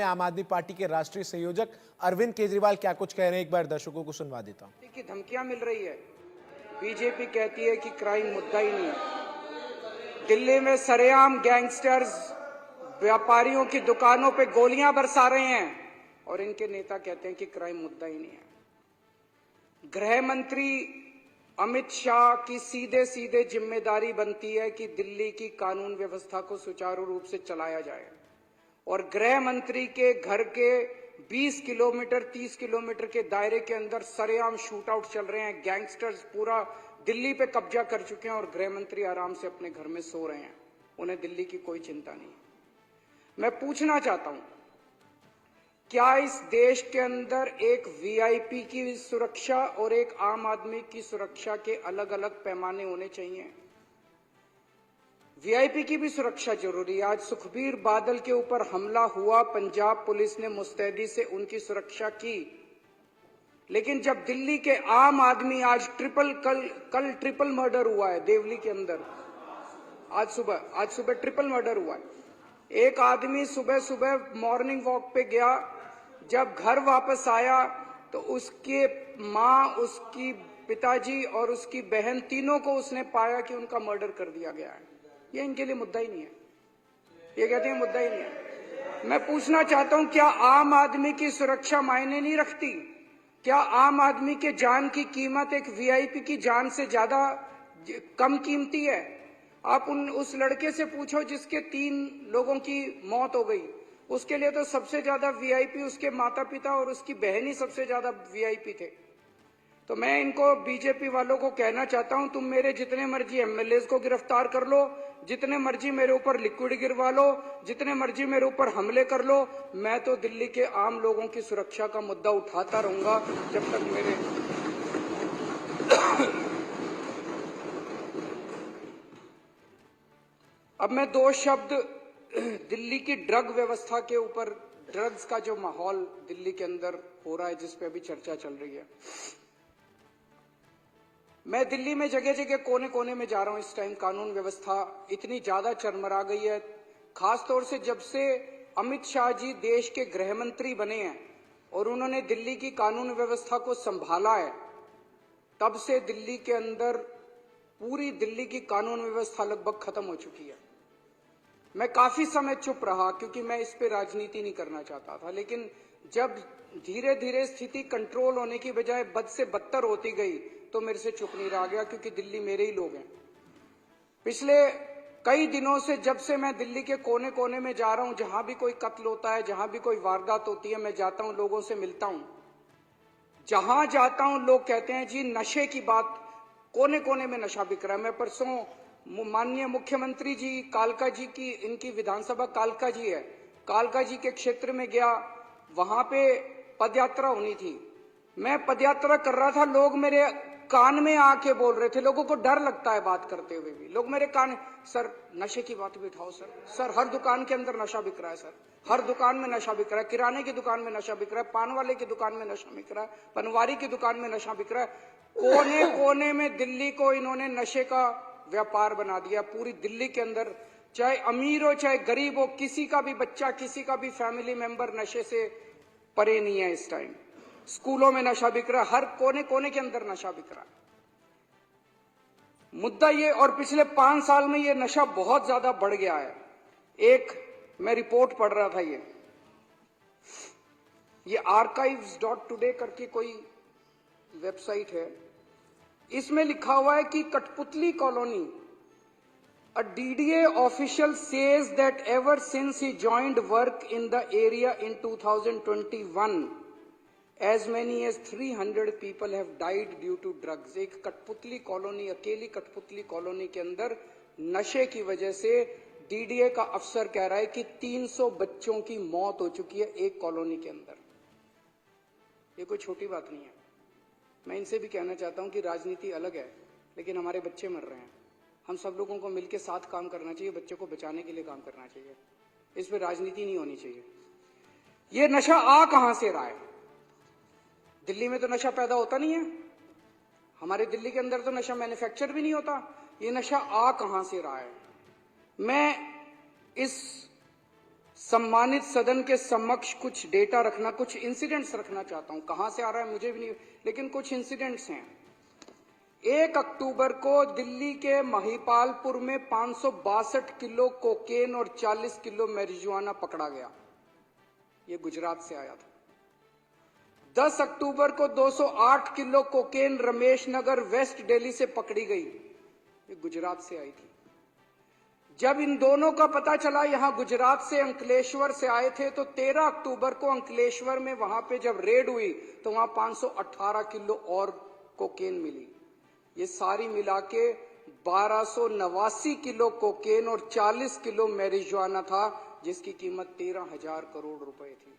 आम आदमी पार्टी के राष्ट्रीय संयोजक अरविंद केजरीवाल क्या कुछ कह रहे हैं, एक बार दर्शकों को सुनवा देता हूं। की धमकियां मिल रही है। बीजेपी कहती है कि क्राइम मुद्दा ही नहीं है। दिल्ली में सरेआम गैंगस्टर्स व्यापारियों की दुकानों पे गोलियां बरसा रहे हैं और इनके नेता कहते हैं कि क्राइम मुद्दा ही नहीं है। गृह मंत्री अमित शाह की सीधे सीधे जिम्मेदारी बनती है कि दिल्ली की कानून व्यवस्था को सुचारू रूप से चलाया जाए और गृह मंत्री के घर के 20 किलोमीटर 30 किलोमीटर के दायरे के अंदर सरेआम शूट आउट चल रहे हैं। गैंगस्टर्स पूरा दिल्ली पे कब्जा कर चुके हैं और गृह मंत्री आराम से अपने घर में सो रहे हैं। उन्हें दिल्ली की कोई चिंता नहीं। मैं पूछना चाहता हूं, क्या इस देश के अंदर एक वीआईपी की सुरक्षा और एक आम आदमी की सुरक्षा के अलग अलग पैमाने होने चाहिए? वीआईपी की भी सुरक्षा जरूरी है। आज सुखबीर बादल के ऊपर हमला हुआ, पंजाब पुलिस ने मुस्तैदी से उनकी सुरक्षा की, लेकिन जब दिल्ली के आम आदमी आज कल ट्रिपल मर्डर हुआ है देवली के अंदर, आज सुबह ट्रिपल मर्डर हुआ है। एक आदमी सुबह सुबह मॉर्निंग वॉक पे गया, जब घर वापस आया तो उसके माँ, उसकी पिताजी और उसकी बहन तीनों को उसने पाया कि उनका मर्डर कर दिया गया है। ये इनके लिए मुद्दा ही नहीं है। ये कहते हैं मुद्दा ही नहीं है। मैं पूछना चाहता हूं, क्या आम आदमी की सुरक्षा मायने नहीं रखती? क्या आम आदमी के जान की कीमत एक वीआईपी की जान से ज्यादा कम कीमती है? आप उस लड़के से पूछो जिसके 3 लोगों की मौत हो गई, उसके लिए तो सबसे ज्यादा वीआईपी उसके माता पिता और उसकी बहन ही सबसे ज्यादा वीआईपी थे। तो मैं इनको बीजेपी वालों को कहना चाहता हूं, तुम मेरे जितने मर्जी एमएलए को गिरफ्तार कर लो, जितने मर्जी मेरे ऊपर लिक्विड गिरवा लो, जितने मर्जी मेरे ऊपर हमले कर लो, मैं तो दिल्ली के आम लोगों की सुरक्षा का मुद्दा उठाता रहूंगा जब तक मेरे अब मैं 2 शब्द दिल्ली की ड्रग व्यवस्था के ऊपर, ड्रग्स का जो माहौल दिल्ली के अंदर हो रहा है जिस पे अभी चर्चा चल रही है। मैं दिल्ली में जगह जगह कोने कोने में जा रहा हूं। इस टाइम कानून व्यवस्था इतनी ज्यादा चरमरा गई है, खासतौर से जब से अमित शाह जी देश के गृह मंत्री बने हैं और उन्होंने दिल्ली की कानून व्यवस्था को संभाला है, तब से दिल्ली के अंदर पूरी दिल्ली की कानून व्यवस्था लगभग खत्म हो चुकी है। मैं काफी समय चुप रहा क्योंकि मैं इस पे राजनीति नहीं करना चाहता था, लेकिन जब धीरे धीरे स्थिति कंट्रोल होने की बजाय बद से बदतर होती गई तो मेरे से चुप नहीं रहा गया, क्योंकि दिल्ली मेरे ही लोग हैं। पिछले कई दिनों से जब से मैं दिल्ली के कोने कोने में जा रहा हूं, जहां भी कोई कत्ल होता है, जहां भी कोई वारदात होती है, मैं जाता हूं, लोगों से मिलता हूं। जहां जाता हूं लोग कहते हैं जी नशे की बात, कोने कोने में नशा बिक रहा है। मैं परसों माननीय मुख्यमंत्री जी कालका जी की, इनकी विधानसभा कालका जी है, कालका जी के क्षेत्र में गया, वहां पे पदयात्रा होनी थी। मैं पदयात्रा कर रहा था, लोग मेरे कान में आके बोल रहे थे। लोगों को डर लगता है बात करते हुए भी, लोग मेरे कान, सर नशे की बात भी उठाओ सर हर दुकान के अंदर नशा बिक रहा है सर, हर दुकान में नशा बिक रहा है, किराने की दुकान में नशा बिक रहा है, पान वाले की दुकान में नशा बिक रहा है, पनवारी की दुकान में नशा बिक रहा है। कोने कोने में दिल्ली को इन्होंने नशे का व्यापार बना दिया। पूरी दिल्ली के अंदर चाहे अमीर हो चाहे गरीब हो, किसी का भी बच्चा, किसी का भी फैमिली मेंबर नशे से परे नहीं है। इस टाइम स्कूलों में नशा बिक रहा है, हर कोने कोने के अंदर नशा बिक रहा है। मुद्दा ये, और पिछले 5 साल में ये नशा बहुत ज्यादा बढ़ गया है। एक मैं रिपोर्ट पढ़ रहा था, ये archives.today करके कोई वेबसाइट है, इसमें लिखा हुआ है कि कठपुतली colony, a DDA official says that ever since he joined work in the area in 2021, as many as 300 people have died due to drugs. एक कठपुतली कॉलोनी, अकेली कठपुतली कॉलोनी के अंदर नशे की वजह से DDA का अफसर कह रहा है कि 300 बच्चों की मौत हो चुकी है एक कॉलोनी के अंदर। ये कोई छोटी बात नहीं है। मैं इनसे भी कहना चाहता हूं कि राजनीति अलग है, लेकिन हमारे बच्चे मर रहे हैं। हम सब लोगों को मिलकर साथ काम करना चाहिए, बच्चों को बचाने के लिए काम करना चाहिए। इस पर राजनीति नहीं होनी चाहिए। ये नशा आ कहां से रहा है? दिल्ली में तो नशा पैदा होता नहीं है, हमारे दिल्ली के अंदर तो नशा मैन्युफैक्चर भी नहीं होता। ये नशा आ कहां से रहा है? मैं इस सम्मानित सदन के समक्ष कुछ डेटा रखना, कुछ इंसिडेंट्स रखना चाहता हूं। कहां से आ रहा है मुझे भी नहीं, लेकिन कुछ इंसिडेंट्स हैं। 1 अक्टूबर को दिल्ली के महिपालपुर में 562 किलो कोकेन और 40 किलो मैरिजुआना पकड़ा गया। ये गुजरात से आया था। 10 अक्टूबर को 208 kilo cocaine Ramesh Nagar waste Delhi से पकड़ी गई। ये गुजरात से आई थी। जब इन दोनों का पता चला यहां गुजरात से अंकलेश्वर से आए थे, तो 13 अक्टूबर को अंकलेश्वर में वहां पे जब रेड हुई तो वहां 518 किलो और कोकेन मिली। ये सारी मिला के 1289 किलो कोकेन और 40 किलो मैरिजुआना था, जिसकी कीमत 13,000 करोड़ रुपए थी।